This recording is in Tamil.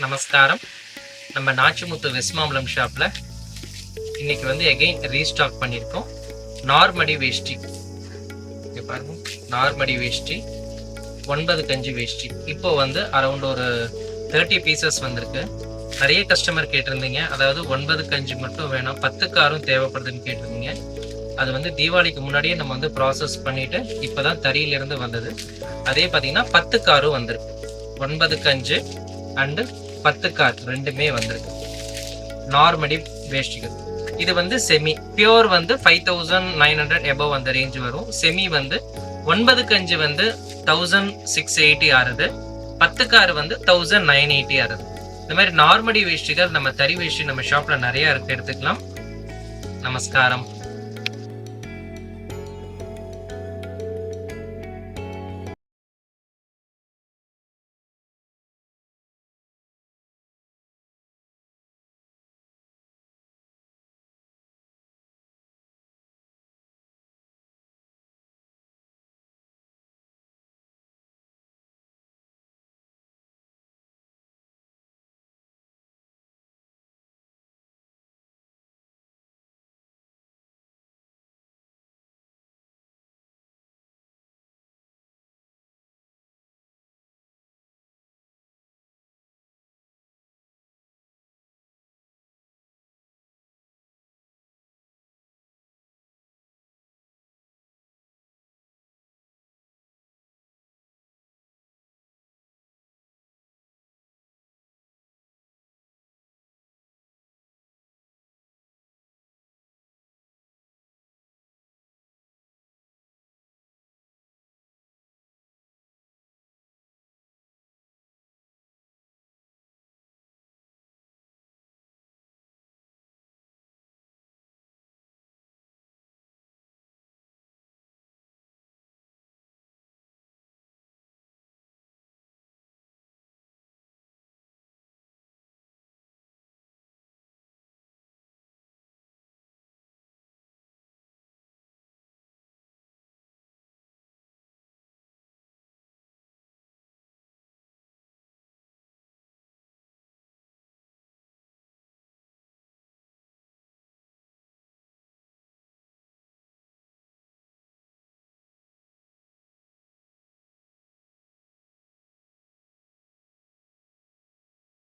நமஸ்காரம். நம்ம நாச்சிமுத்து வெஸ்மாம்பலம் ஷாப்பில் இன்னைக்கு வந்து எகைன் ரீஸ்டாக் பண்ணியிருக்கோம். நார்மடி வேஷ்டி இங்கே பாருங்க, நார்மடி வேஷ்டி 9 கஞ்சி வேஷ்டி இப்போ வந்து அரௌண்ட் ஒரு 30 பீசஸ் வந்திருக்கு. நிறைய கஸ்டமர் கேட்டிருந்தீங்க, அதாவது 9 கஞ்சி மட்டும் வேணும், 10 காரும் தேவைப்படுதுன்னு கேட்டிருந்தீங்க. அது வந்து தீபாவளிக்கு முன்னாடியே நம்ம வந்து ப்ராசஸ் பண்ணிட்டு இப்போதான் தறியிலிருந்து வந்தது. அதே பார்த்தீங்கன்னா 10 காரும் வந்திருக்கு. 9 கஞ்சு அண்டு 10 கார் ரெண்டுமே வந்திருக்கு. நார்மடி வேஷ்டிகள் இது வந்து செமி பியோர் வந்து 5900 எபோவ் அந்த ரேஞ்ச் வரும். செமி வந்து 9 கஞ்சு வந்து 1680 ஆறுது, 10 கார் வந்து 1980 ஆறுது. இந்த மாதிரி நார்மடி வேஷ்டிகள் நம்ம தறி வேஷ்டி நம்ம ஷாப்ல நிறைய இருக்கு, எடுத்துக்கலாம். நமஸ்காரம்.